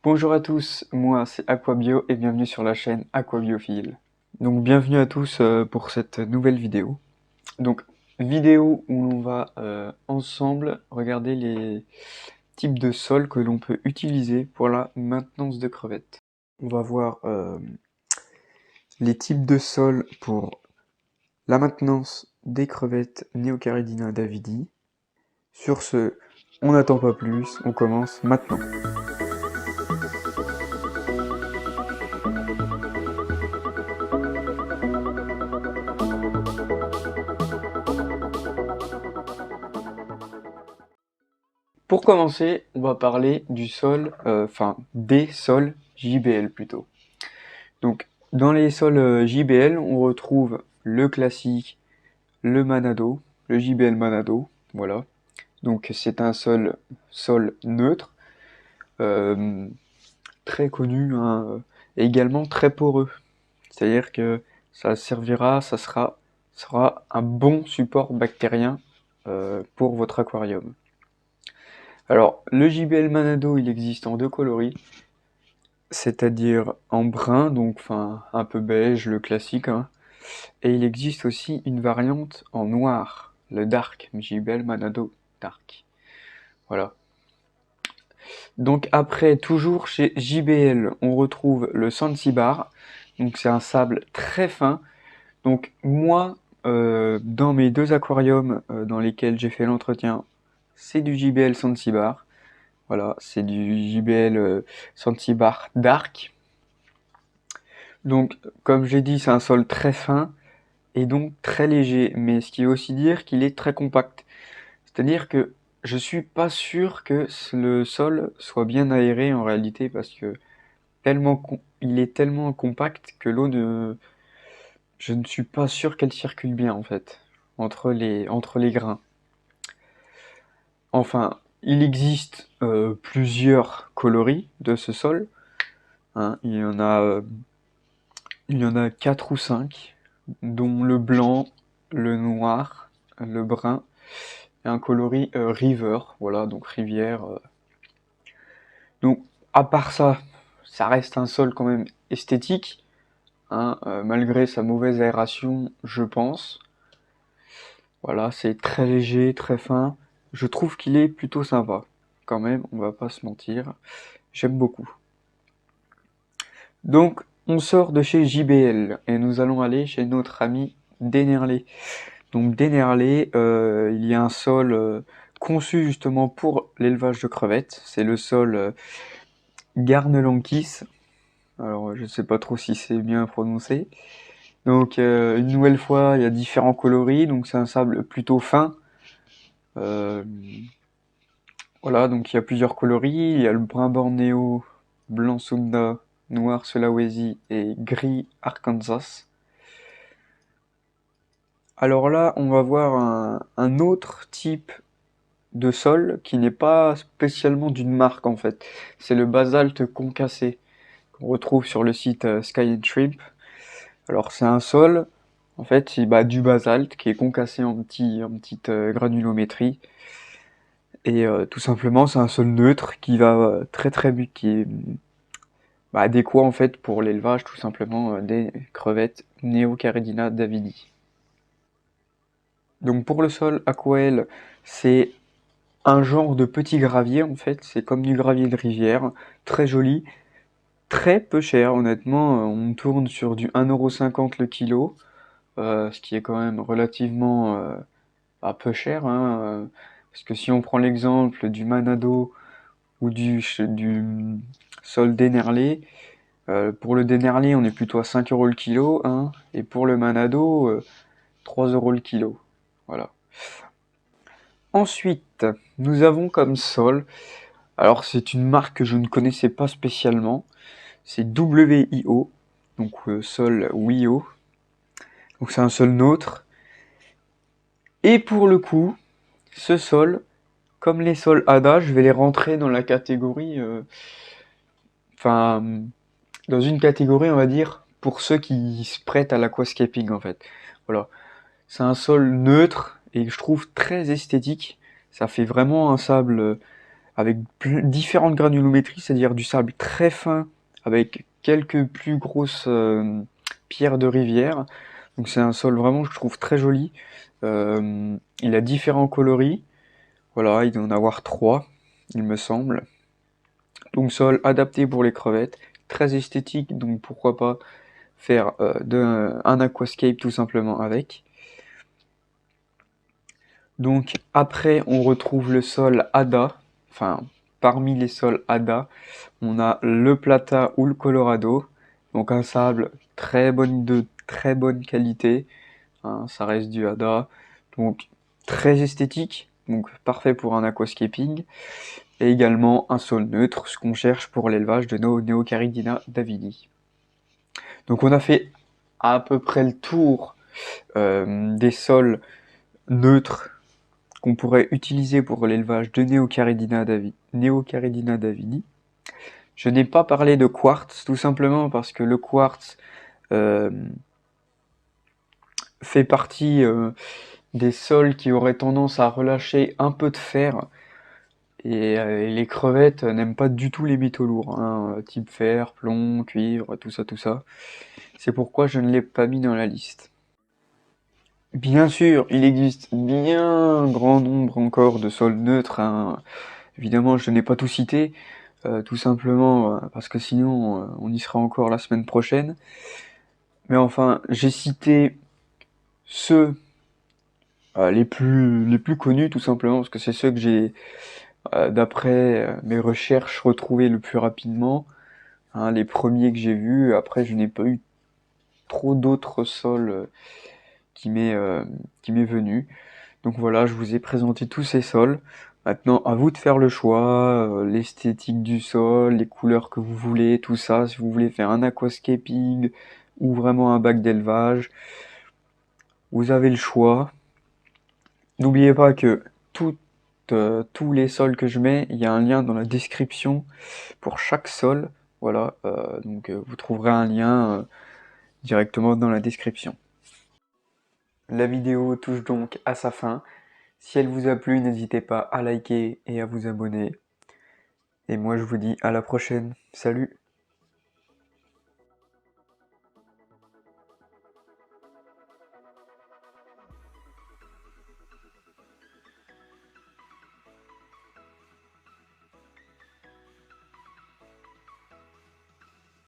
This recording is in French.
Bonjour à tous, moi c'est Aquabio et bienvenue sur la chaîne Aquabiophile. Donc bienvenue à tous pour cette nouvelle vidéo. Donc vidéo où l'on va ensemble regarder les types de sols que l'on peut utiliser pour la maintenance de crevettes. On va voir les types de sols pour la maintenance des crevettes Neocaridina davidi. Sur ce, on n'attend pas plus, on commence maintenant. Pour commencer, on va parler du sol, des sols JBL plutôt. Donc, dans les sols JBL, on retrouve le classique, le Manado, le JBL Manado, voilà. Donc, c'est un sol neutre, euh, très connu, hein, et également très poreux. C'est-à-dire que ça sera un bon support bactérien pour votre aquarium. Alors, le JBL Manado, il existe en deux coloris, c'est-à-dire en brun, donc un peu beige, le classique, hein. Et il existe aussi une variante en noir, le Dark, JBL Manado Dark. Voilà. Donc après, toujours chez JBL, on retrouve le Sensibar, donc c'est un sable très fin. Donc moi, dans mes deux aquariums dans lesquels j'ai fait l'entretien, c'est du JBL Sensibar. Voilà, c'est du JBL Sensibar Dark. Donc, comme j'ai dit, c'est un sol très fin et donc très léger, mais ce qui veut aussi dire qu'il est très compact. C'est-à-dire que je suis pas sûr que le sol soit bien aéré en réalité parce que il est tellement compact que l'eau ne, je ne suis pas sûr qu'elle circule bien en fait entre les grains. Enfin, il existe plusieurs coloris de ce sol, hein. Il y en a 4 ou 5, dont le blanc, le noir, le brun et un coloris river, voilà, donc rivière. Donc, à part ça, ça reste un sol quand même esthétique, hein, malgré sa mauvaise aération, je pense. Voilà, c'est très léger, très fin. Je trouve qu'il est plutôt sympa, quand même, on va pas se mentir. J'aime beaucoup. Donc, on sort de chez JBL et nous allons aller chez notre ami Dennerlé. Donc Dennerlé, il y a un sol conçu justement pour l'élevage de crevettes. C'est le sol Garnelankis. Alors je ne sais pas trop si c'est bien prononcé. Donc une nouvelle fois, il y a différents coloris. Donc c'est un sable plutôt fin. Euh, voilà, donc il y a plusieurs coloris. Il y a le brun bornéo, blanc Sunda, noir Sulawesi et gris Arkansas. Alors là, on va voir un autre type de sol qui n'est pas spécialement d'une marque en fait. C'est le basalte concassé qu'on retrouve sur le site Sky and Shrimp. Alors c'est un sol, en fait, c'est du basalte qui est concassé en petite granulométrie. Et tout simplement, c'est un sol neutre qui va qui est adéquat en fait pour l'élevage tout simplement des crevettes Neocaridina davidi. Donc pour le sol Aquael, c'est un genre de petit gravier en fait, c'est comme du gravier de rivière, très joli, très peu cher honnêtement, on tourne sur du 1,50€ le kilo, ce qui est quand même relativement peu cher, hein, parce que si on prend l'exemple du Manado ou du sol Dennerlé, pour le Dennerlé on est plutôt à 5€ le kilo, hein, et pour le Manado 3€ le kilo, voilà. Ensuite, nous avons comme sol, alors c'est une marque que je ne connaissais pas spécialement, c'est WIO, donc sol WIO, donc c'est un sol neutre. Et pour le coup, ce sol, comme les sols ADA, je vais les rentrer dans la catégorie, dans une catégorie on va dire, pour ceux qui se prêtent à l'aquascaping en fait. Voilà, c'est un sol neutre et je trouve très esthétique, ça fait vraiment un sable avec différentes granulométries, c'est-à-dire du sable très fin avec quelques plus grosses pierres de rivière. Donc c'est un sol vraiment que je trouve très joli. Il a différents coloris. Voilà, il doit en avoir 3, il me semble. Donc sol adapté pour les crevettes, très esthétique, donc pourquoi pas faire un aquascape tout simplement avec. Donc après on retrouve le sol ADA, enfin parmi les sols ADA, on a le Plata ou le Colorado, donc un sable de très bonne qualité, hein, ça reste du ADA, donc très esthétique, donc parfait pour un aquascaping, et également un sol neutre, ce qu'on cherche pour l'élevage de nos Neocaridina davidi. Donc on a fait à peu près le tour des sols neutres qu'on pourrait utiliser pour l'élevage de Neocaridina davidi. Je n'ai pas parlé de quartz, tout simplement parce que le quartz euh, fait partie des sols qui auraient tendance à relâcher un peu de fer. Et les crevettes n'aiment pas du tout les métaux lourds, hein, type fer, plomb, cuivre, tout ça, tout ça. C'est pourquoi je ne l'ai pas mis dans la liste. Bien sûr, il existe bien grand nombre encore de sols neutres, hein. Évidemment, je n'ai pas tout cité, tout simplement parce que sinon on y sera encore la semaine prochaine. Mais enfin, j'ai cité ceux les plus connus, tout simplement, parce que c'est ceux que j'ai, d'après mes recherches, retrouvés le plus rapidement, hein, les premiers que j'ai vus. Après, je n'ai pas eu trop d'autres sols qui m'est venu. Donc voilà, je vous ai présenté tous ces sols. Maintenant, à vous de faire le choix, l'esthétique du sol, les couleurs que vous voulez, tout ça. Si vous voulez faire un aquascaping ou vraiment un bac d'élevage, vous avez le choix. N'oubliez pas que tous les sols que je mets, il y a un lien dans la description pour chaque sol. Voilà, donc vous trouverez un lien directement dans la description. La vidéo touche donc à sa fin. Si elle vous a plu, n'hésitez pas à liker et à vous abonner. Et moi je vous dis à la prochaine. Salut!